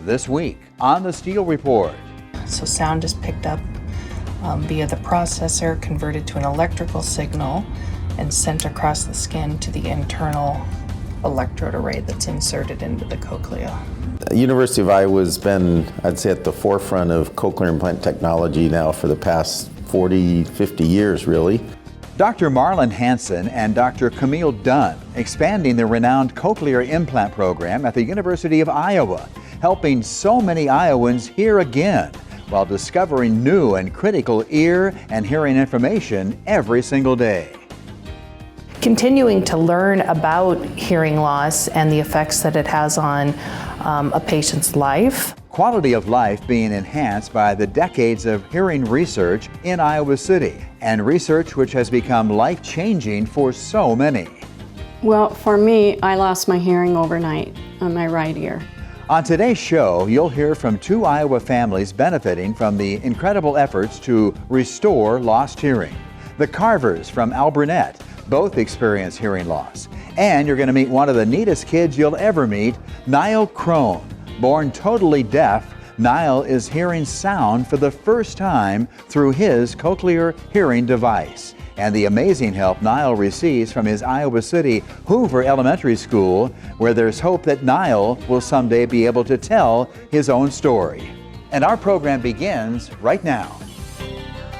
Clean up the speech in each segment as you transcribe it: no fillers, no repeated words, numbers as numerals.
This week on the Steel Report. So sound is picked up via the processor, converted to an electrical signal, and sent across the skin to the internal electrode array that's inserted into the cochlea. The University of Iowa has been, I'd say, at the forefront of cochlear implant technology now for the past 40, 50 years, really. Dr. Marlon Hansen and Dr. Camille Dunn expanding the renowned Cochlear Implant program at the University of Iowa, helping so many Iowans hear again while discovering new and critical ear and hearing information every single day. Continuing to learn about hearing loss and the effects that it has on a patient's life. Quality of life being enhanced by the decades of hearing research in Iowa City, and research which has become life-changing for so many. Well, for me, I lost my hearing overnight on my right ear. On today's show, you'll hear from two Iowa families benefiting from the incredible efforts to restore lost hearing. The Carvers from Alburnett both experience hearing loss. And you're going to meet one of the neatest kids you'll ever meet, Niall Crone. Born totally deaf, Niall is hearing sound for the first time through his cochlear hearing device. And the amazing help Niall receives from his Iowa City Hoover Elementary School, where there's hope that Niall will someday be able to tell his own story. And our program begins right now.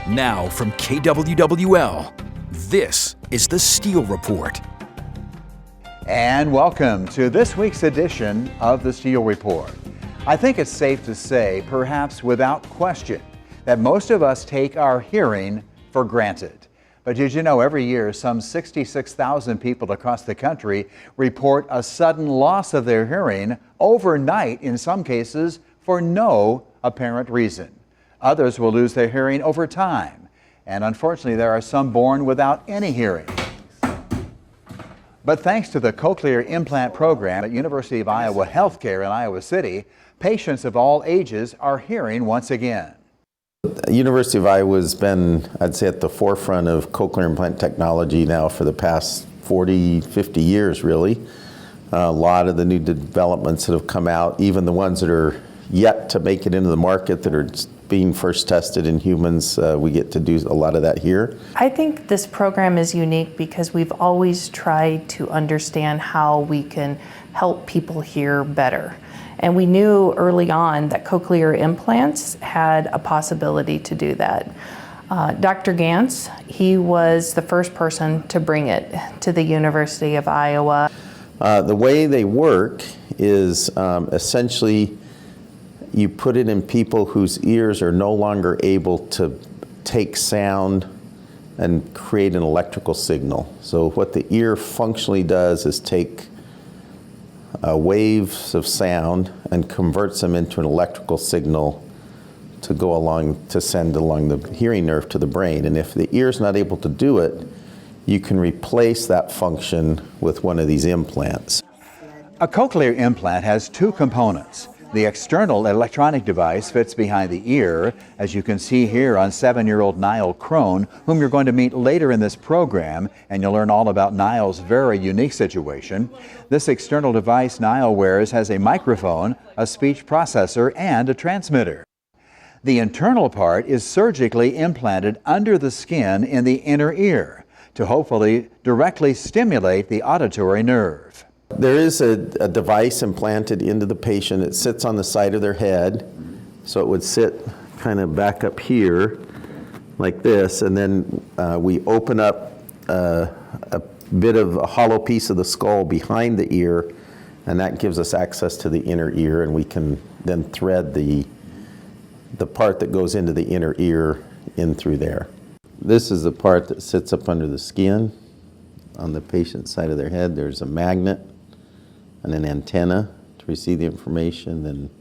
Now from KWWL, this is the Steel Report. And welcome to this week's edition of the Steel Report. I think it's safe to say, perhaps without question, that most of us take our hearing for granted. But did you know every year some 66,000 people across the country report a sudden loss of their hearing overnight, in some cases for no apparent reason. Others will lose their hearing over time. And unfortunately, there are some born without any hearing. But thanks to the Cochlear Implant program at University of Iowa Healthcare in Iowa City, patients of all ages are hearing once again. The University of Iowa has been, I'd say, at the forefront of cochlear implant technology now for the past 40, 50 years, really. A lot of the new developments that have come out, even the ones that are yet to make it into the market that are being first tested in humans, we get to do a lot of that here. I think this program is unique because we've always tried to understand how we can help people hear better. And we knew early on that cochlear implants had a possibility to do that. Dr. Gantz, he was the first person to bring it to the University of Iowa. The way they work is essentially you put it in people whose ears are no longer able to take sound and create an electrical signal. So what the ear functionally does is take waves of sound and converts them into an electrical signal to go along, to send along the hearing nerve to the brain. And if the ear's not able to do it, you can replace that function with one of these implants. A cochlear implant has two components. The external electronic device fits behind the ear, as you can see here on 7-year-old Niall Crone, whom you're going to meet later in this program, and you'll learn all about Niall's very unique situation. This external device Niall wears has a microphone, a speech processor, and a transmitter. The internal part is surgically implanted under the skin in the inner ear to hopefully directly stimulate the auditory nerve. There is a device implanted into the patient. It sits on the side of their head, so it would sit kind of back up here like this, and then we open up a bit of a hollow piece of the skull behind the ear, and that gives us access to the inner ear, and we can then thread the part that goes into the inner ear in through there. This is the part that sits up under the skin on the patient's side of their head. There's a magnet and an antenna to receive the information, then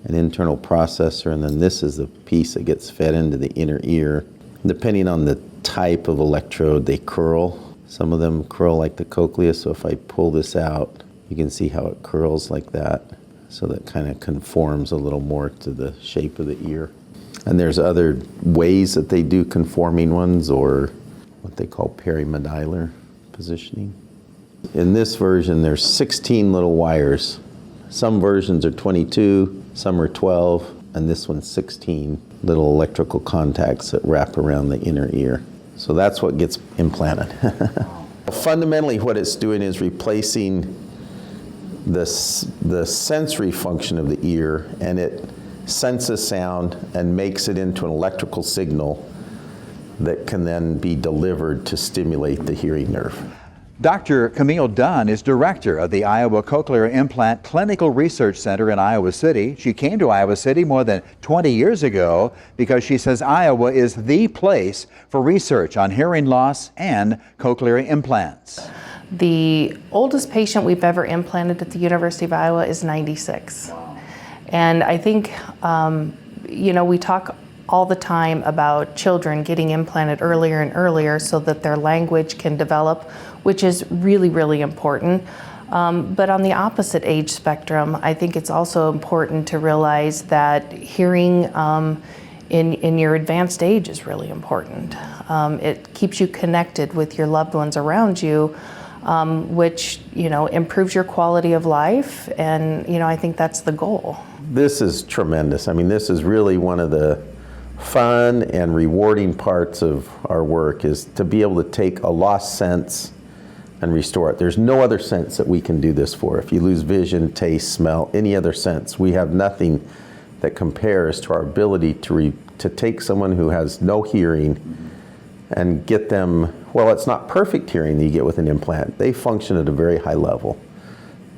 an internal processor, and then this is the piece that gets fed into the inner ear. Depending on the type of electrode, they curl. Some of them curl like the cochlea, so if I pull this out, you can see how it curls like that. So that kind of conforms a little more to the shape of the ear. And there's other ways that they do conforming ones, or what they call perimodiolar positioning. In this version, there's 16 little wires Some versions are 22, some are 12, and this one's 16 little electrical contacts that wrap around the inner ear. So that's what gets implanted. Fundamentally, what it's doing is replacing the sensory function of the ear, and it senses sound and makes it into an electrical signal that can then be delivered to stimulate the hearing nerve. Dr. Camille Dunn is director of the Iowa Cochlear Implant Clinical Research Center in Iowa City. She came to Iowa City more than 20 years ago because she says Iowa is the place for research on hearing loss and cochlear implants. The oldest patient we've ever implanted at the University of Iowa is 96. And I think, we talk all the time about children getting implanted earlier and earlier so that their language can develop, which is really, really important. But on the opposite age spectrum, I think it's also important to realize that hearing in your advanced age is really important. It keeps you connected with your loved ones around you, which, improves your quality of life. And, I think that's the goal. This is tremendous. I mean, this is really one of the fun and rewarding parts of our work, is to be able to take a lost sense and restore it. There's no other sense that we can do this for. If you lose vision, taste, smell, any other sense, we have nothing that compares to our ability to take someone who has no hearing and get them, well, it's not perfect hearing that you get with an implant. They function at a very high level.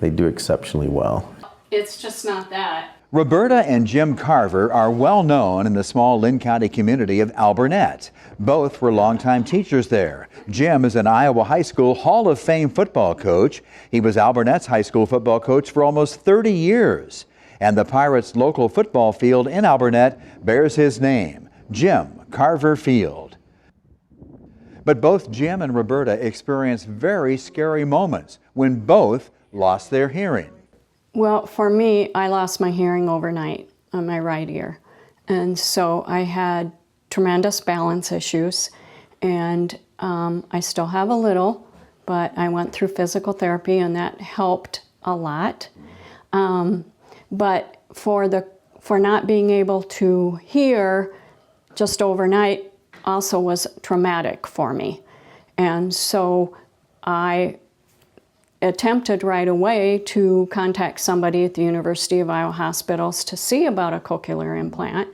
They do exceptionally well. It's just not that. Roberta and Jim Carver are well known in the small Lynn County community of Alburnett. Both were longtime teachers there. Jim is an Iowa High School Hall of Fame football coach. He was Alburnett's high school football coach for almost 30 years. And the Pirates' local football field in Alburnett bears his name, Jim Carver Field. But both Jim and Roberta experienced very scary moments when both lost their hearing. Well, for me, I lost my hearing overnight on my right ear. And so I had tremendous balance issues, and I still have a little, but I went through physical therapy and that helped a lot. But for not being able to hear just overnight also was traumatic for me. And so I attempted right away to contact somebody at the University of Iowa hospitals to see about a cochlear implant.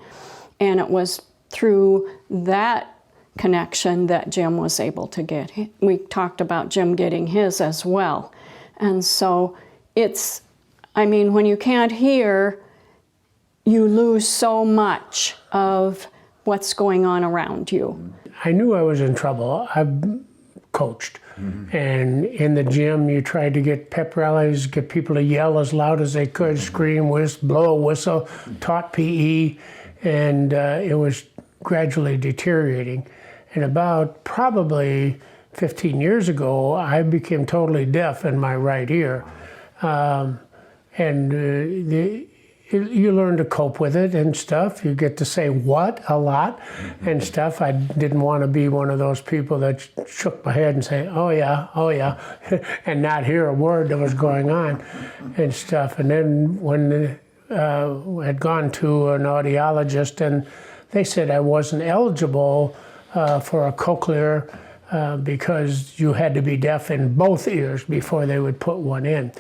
And it was through that connection that Jim was able to get. We talked about Jim getting his as well. And so when you can't hear, you lose so much of what's going on around you. I knew I was in trouble. I coached. And in the gym, you tried to get pep rallies, get people to yell as loud as they could, scream, blow a whistle, taught PE, and it was gradually deteriorating. And about probably 15 years ago, I became totally deaf in my right ear. You learn to cope with it and stuff. You get to say what a lot and stuff. I didn't want to be one of those people that shook my head and say, oh yeah, and not hear a word that was going on and stuff. And then when I had gone to an audiologist, and they said I wasn't eligible for a cochlear because you had to be deaf in both ears before they would put one in.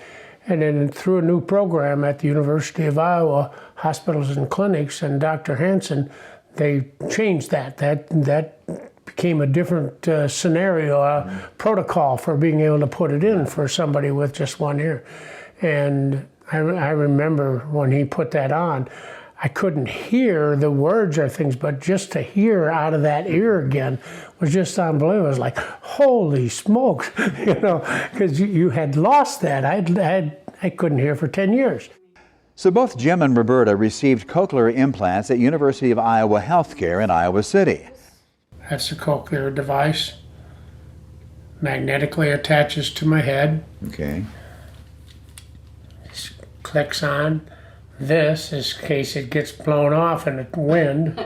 And then through a new program at the University of Iowa, Hospitals and Clinics, and Dr. Hansen, they changed that. That became a different scenario, a protocol for being able to put it in for somebody with just one ear. And I remember when he put that on, I couldn't hear the words or things, but just to hear out of that ear again was just unbelievable. It was like, holy smokes, because you had lost that. I couldn't hear for 10 years. So both Jim and Roberta received cochlear implants at University of Iowa Healthcare in Iowa City. That's a cochlear device. Magnetically attaches to my head. Okay. Clicks on. This is in case it gets blown off in the wind.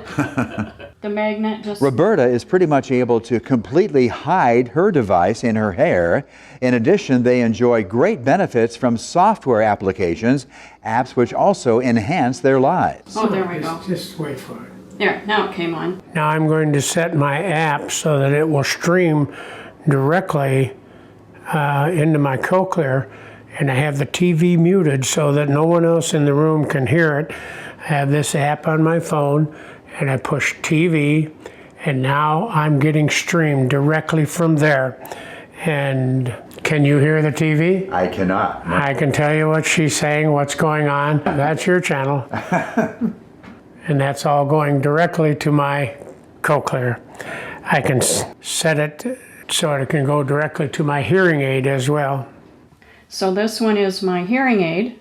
The magnet just... Roberta is pretty much able to completely hide her device in her hair. In addition, they enjoy great benefits from software applications, apps which also enhance their lives. Oh, there we go. Just wait for it. There, now it came on. Now I'm going to set my app so that it will stream directly into my Cochlear, and I have the TV muted so that no one else in the room can hear it. I have this app on my phone, and I push TV, and now I'm getting streamed directly from there. And can you hear the TV? I cannot. I can tell you what she's saying, what's going on. That's your channel. And that's all going directly to my Cochlear. I can set it so it can go directly to my hearing aid as well. So this one is my hearing aid,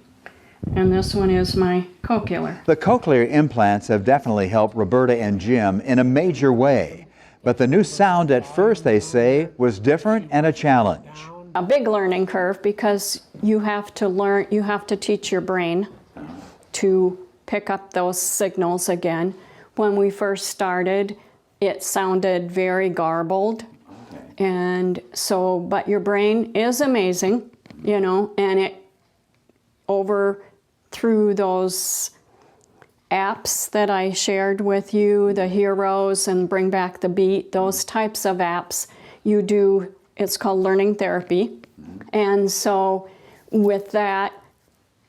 and this one is my cochlear. The cochlear implants have definitely helped Roberta and Jim in a major way. But the new sound at first, they say, was different and a challenge. A big learning curve because you have to teach your brain to pick up those signals again. When we first started, it sounded very garbled. And so, but your brain is amazing, you know, and it through those apps that I shared with you, the Heroes and Bring Back the Beat, those types of apps, you do, it's called learning therapy. And so with that,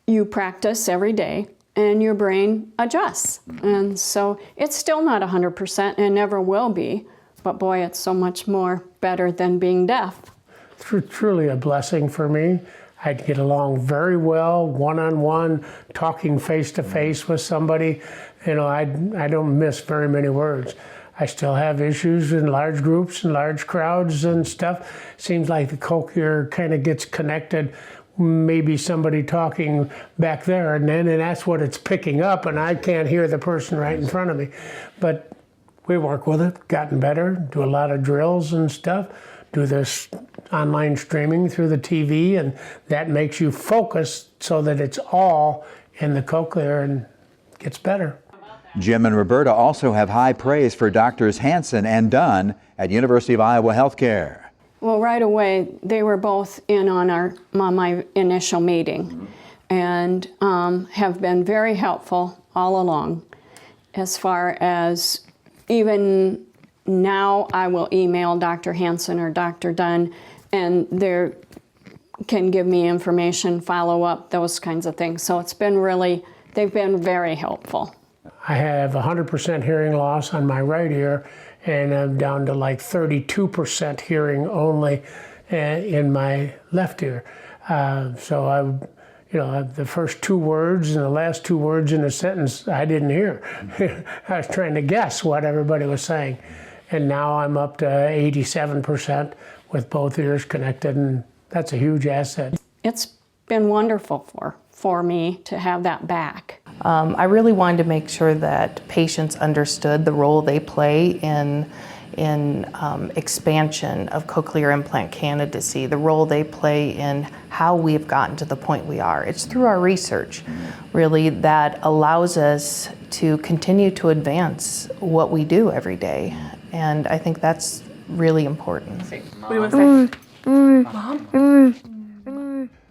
you practice every day and your brain adjusts. And so it's still not 100% and never will be, but boy, it's so much more better than being deaf. Truly a blessing for me. I'd get along very well, one-on-one, talking face-to-face with somebody. You know, I don't miss very many words. I still have issues in large groups and large crowds and stuff. Seems like the cochlear kind of gets connected, maybe somebody talking back there, and that's what it's picking up, and I can't hear the person right in front of me. But we work with it, gotten better, do a lot of drills and stuff, do this online streaming through the TV, and that makes you focus so that it's all in the cochlear and gets better. Jim and Roberta also have high praise for Doctors Hansen and Dunn at University of Iowa Healthcare. Well, right away, they were both in on my initial meeting and have been very helpful all along. As far as even now, I will email Dr. Hansen or Dr. Dunn, and they can give me information, follow up, those kinds of things. So it's been really, they've been very helpful. I have 100% hearing loss on my right ear, and I'm down to like 32% hearing only in my left ear. So the first two words and the last two words in a sentence I didn't hear. I was trying to guess what everybody was saying. And now I'm up to 87% with both ears connected, and that's a huge asset. It's been wonderful for me to have that back. I really wanted to make sure that patients understood the role they play in expansion of cochlear implant candidacy, the role they play in how we have gotten to the point we are. It's through our research, really, that allows us to continue to advance what we do every day. And I think that's really important. What do you want to say?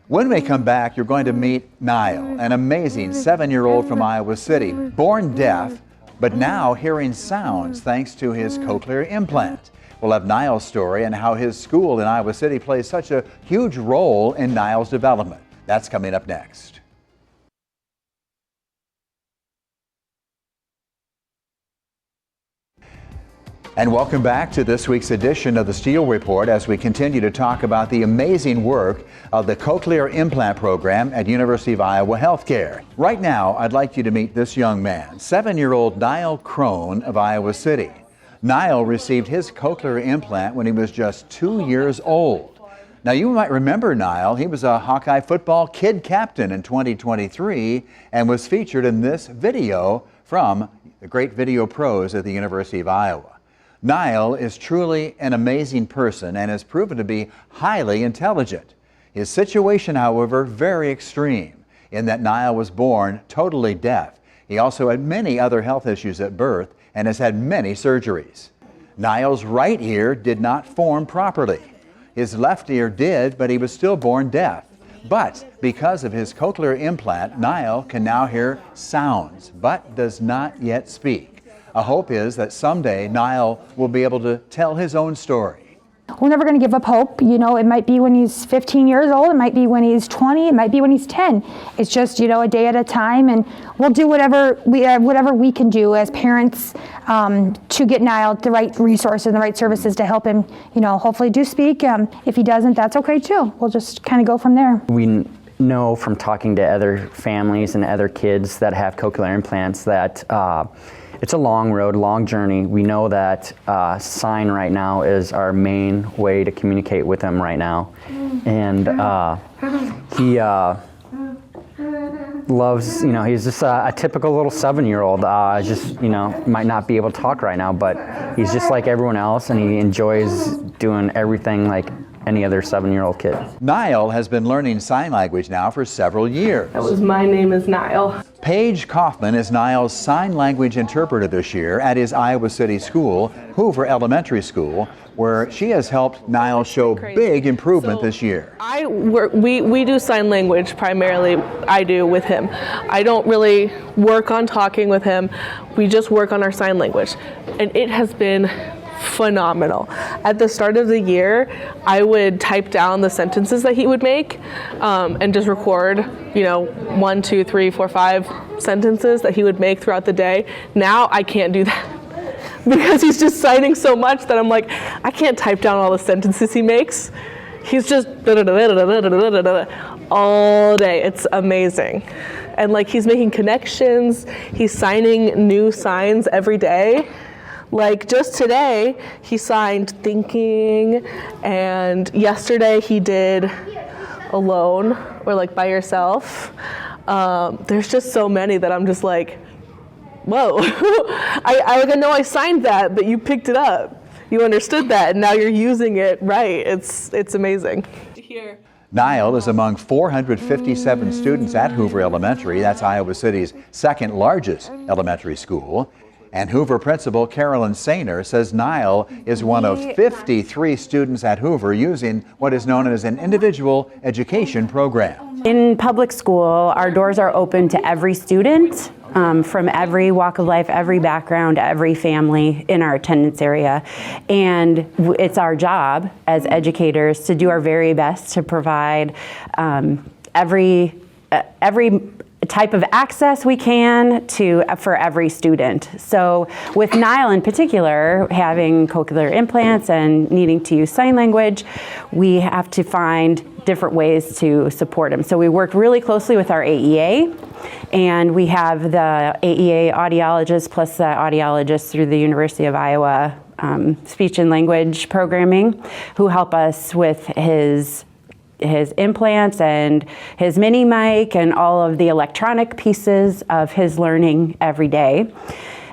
When we come back, you're going to meet Niall, an amazing 7-year-old from Iowa City, born deaf, but now hearing sounds thanks to his cochlear implant. We'll have Niall's story and how his school in Iowa City plays such a huge role in Niall's development. That's coming up next. And welcome back to this week's edition of the Steele Report as we continue to talk about the amazing work of the Cochlear Implant Program at University of Iowa Healthcare. Right now, I'd like you to meet this young man, 7-year-old Niall Crone of Iowa City. Niall received his cochlear implant when he was just 2 years old. Now, you might remember Niall. He was a Hawkeye football kid captain in 2023 and was featured in this video from the great video pros at the University of Iowa. Niall is truly an amazing person and has proven to be highly intelligent. His situation, however, very extreme in that Niall was born totally deaf. He also had many other health issues at birth and has had many surgeries. Niall's right ear did not form properly. His left ear did, but he was still born deaf. But because of his cochlear implant, Niall can now hear sounds, but does not yet speak. A hope is that someday Niall will be able to tell his own story. We're never going to give up hope. You know, it might be when he's 15 years old, it might be when he's 20, it might be when he's 10. It's just, you know, a day at a time, and we'll do whatever we can do as parents to get Niall the right resources and the right services to help him, you know, hopefully do speak. If he doesn't, that's okay too. We'll just kind of go from there. We know from talking to other families and other kids that have cochlear implants that it's a long road, long journey. We know that sign right now is our main way to communicate with him right now. And he loves, you know, he's just a typical little 7-year-old. Just, you know, might not be able to talk right now, but he's just like everyone else, and he enjoys doing everything like any other 7-year-old kid. Niall has been learning sign language now for several years. My name is Niall. Paige Kaufman is Niall's sign language interpreter this year at his Iowa City school, Hoover Elementary School, where she has helped Niall show big improvement this year. We do sign language primarily. I do with him. I don't really work on talking with him. We just work on our sign language, and it has been phenomenal. At the start of the year, I would type down the sentences that he would make and just record, you know, 1, 2, 3, 4, 5 sentences that he would make throughout the day. Now I can't do that because he's just signing so much that I'm like, I can't type down all the sentences he makes. He's just all day. It's amazing. And like, he's making connections. He's signing new signs every day. Like just today, he signed thinking, and yesterday he did alone or like by yourself. There's just so many that I'm just like, whoa. I know I signed that, but you picked it up. You understood that, and now you're using it right. It's amazing. Niall is among 457 students at Hoover Elementary. That's Iowa City's second largest elementary school. And Hoover principal Carolyn Sainer says Niall is one of 53 students at Hoover using what is known as an individual education program. In public school, our doors are open to every student from every walk of life, every background, every family in our attendance area. And it's our job as educators to do our very best to provide every type of access we can for every student. So with Niall in particular, having cochlear implants and needing to use sign language, we have to find different ways to support him. So we worked really closely with our AEA, and we have the AEA audiologist plus the audiologist through the University of Iowa speech and language programming, who help us with his implants and his mini mic and all of the electronic pieces of his learning every day.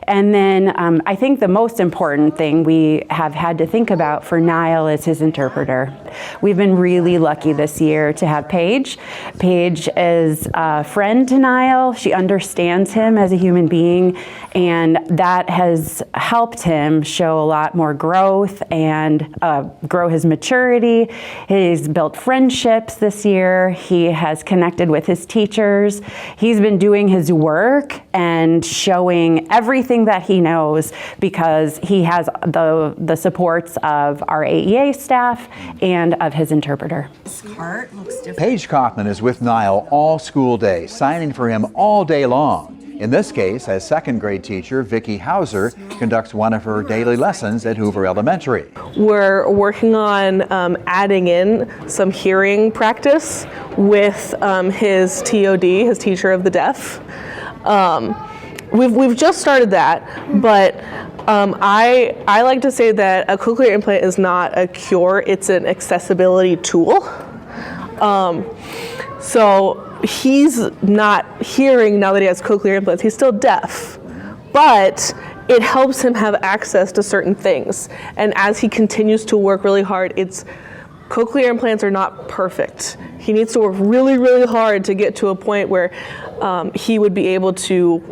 And then I think the most important thing we have had to think about for Niall is his interpreter. We've been really lucky this year to have Paige. Paige is a friend to Niall. She understands him as a human being, and that has helped him show a lot more growth and grow his maturity. He's built friendships this year. He has connected with his teachers. He's been doing his work and showing everything that he knows because he has the supports of our AEA staff and of his interpreter. This cart looks different. Paige Kaufman is with Niall all school day, signing for him all day long. In this case, as second grade teacher Vicki Hauser conducts one of her daily lessons at Hoover Elementary. We're working on adding in some hearing practice with his TOD, his teacher of the deaf. We've just started that, but I like to say that a cochlear implant is not a cure, it's an accessibility tool. So he's not hearing now that he has cochlear implants, he's still deaf, but it helps him have access to certain things. And as he continues to work really hard, cochlear implants are not perfect. He needs to work really, really hard to get to a point where he would be able to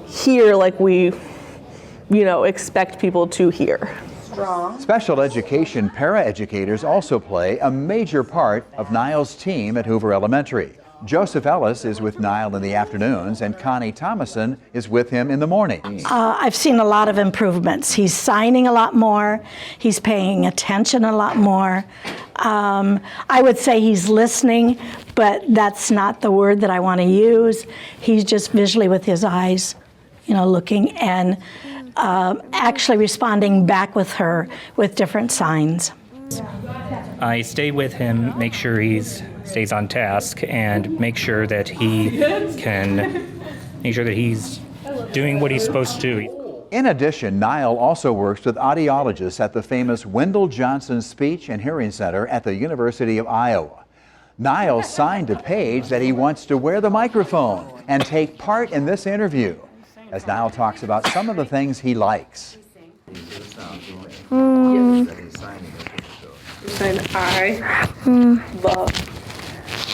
hear like we expect people to hear. Special education paraeducators also play a major part of Niall's team at Hoover Elementary. Joseph Ellis is with Niall in the afternoons, and Connie Thomason is with him in the mornings. I've seen a lot of improvements. He's signing a lot more. He's paying attention a lot more. I would say he's listening, but that's not the word that I want to use. He's just visually with his eyes, looking and actually responding back with her with different signs. I stay with him, make sure he stays on task, and make sure that he's doing what he's supposed to do. In addition, Niall also works with audiologists at the famous Wendell Johnson Speech and Hearing Center at the University of Iowa. Niall signed to Paige that he wants to wear the microphone and take part in this interview, as Niall talks about some of the things he likes. I love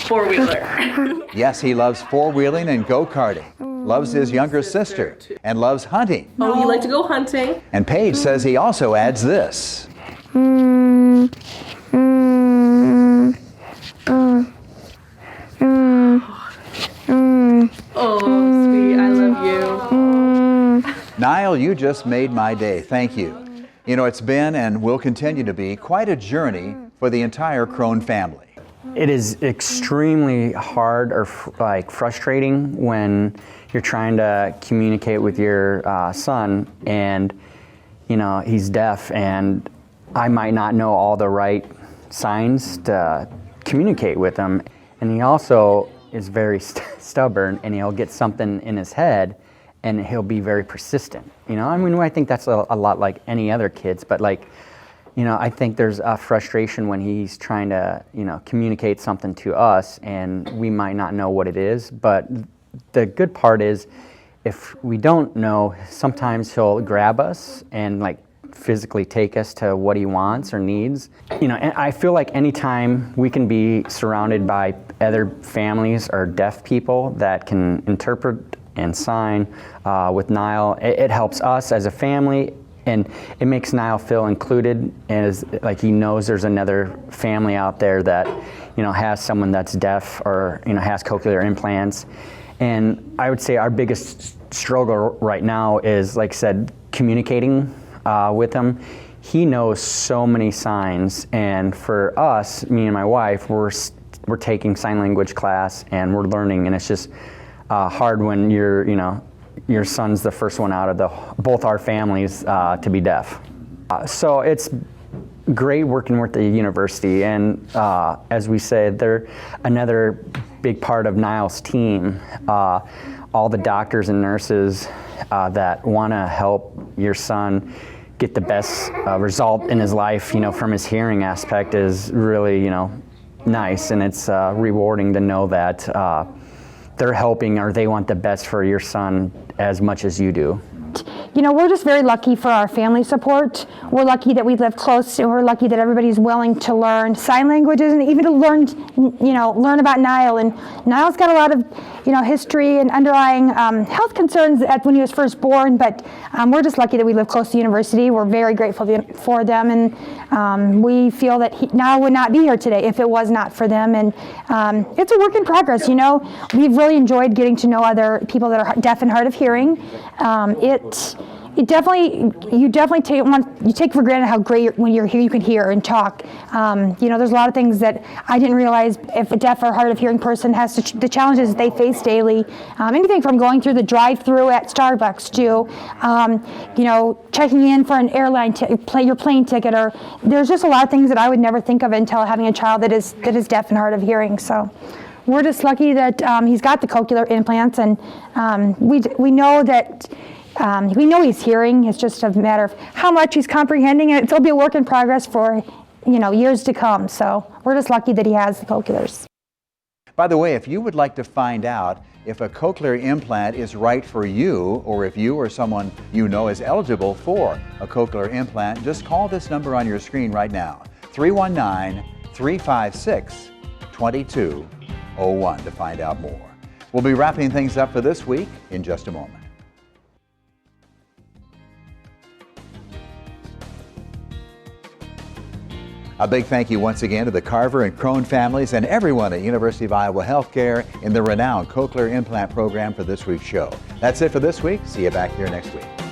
four-wheeler. Yes, he loves four-wheeling and go-karting, loves his younger sister, and loves hunting. Oh, you like to go hunting? And Paige says he also adds this. Oh, sweetie, I love you. Niall, you just made my day. Thank you. It's been and will continue to be quite a journey for the entire Crone family. It is extremely hard or frustrating when you're trying to communicate with your son and he's deaf, and I might not know all the right signs to communicate with him. And he also is very stubborn, and he'll get something in his head and he'll be very persistent. I think that's a lot like any other kids, but I think there's a frustration when he's trying to, communicate something to us and we might not know what it is. But the good part is, if we don't know, sometimes he'll grab us and physically take us to what he wants or needs. And I feel like anytime we can be surrounded by other families or deaf people that can interpret and sign with Niall, it helps us as a family. And it makes Niall feel included, as he knows there's another family out there that, has someone that's deaf or, has cochlear implants. And I would say our biggest struggle right now is, like I said, communicating with him. He knows so many signs, and for us, me and my wife, we're taking sign language class and we're learning, and it's just hard when your son's the first one out of both our families to be deaf. So it's great working with the university, and as we said, they're another big part of Niall's team. All the doctors and nurses that want to help your son get the best result in his life, from his hearing aspect, is really, nice, and it's rewarding to know that they're helping, or they want the best for your son as much as you do. We're just very lucky for our family support. We're lucky that we live close, and we're lucky that everybody's willing to learn sign languages and even to learn about Niall. And Niall's got a lot of, history and underlying health concerns when he was first born, but we're just lucky that we live close to the university. We're very grateful for them, and we feel that Niall would not be here today if it was not for them. And it's a work in progress. We've really enjoyed getting to know other people that are deaf and hard of hearing. You definitely take for granted how great when you're here you can hear and talk. There's a lot of things that I didn't realize if a deaf or hard of hearing person has the challenges they face daily. Anything from going through the drive-through at Starbucks to, checking in for an airline your plane ticket, or there's just a lot of things that I would never think of until having a child that is deaf and hard of hearing. So we're just lucky that he's got the cochlear implants, and we know that. We know he's hearing. It's just a matter of how much he's comprehending, and it'll be a work in progress for years to come. So we're just lucky that he has the cochlears. By the way, if you would like to find out if a cochlear implant is right for you, or if you or someone you know is eligible for a cochlear implant, just call this number on your screen right now, 319-356-2201, to find out more. We'll be wrapping things up for this week in just a moment. A big thank you once again to the Carver and Crone families and everyone at University of Iowa Healthcare in the renowned Cochlear Implant program for this week's show. That's it for this week. See you back here next week.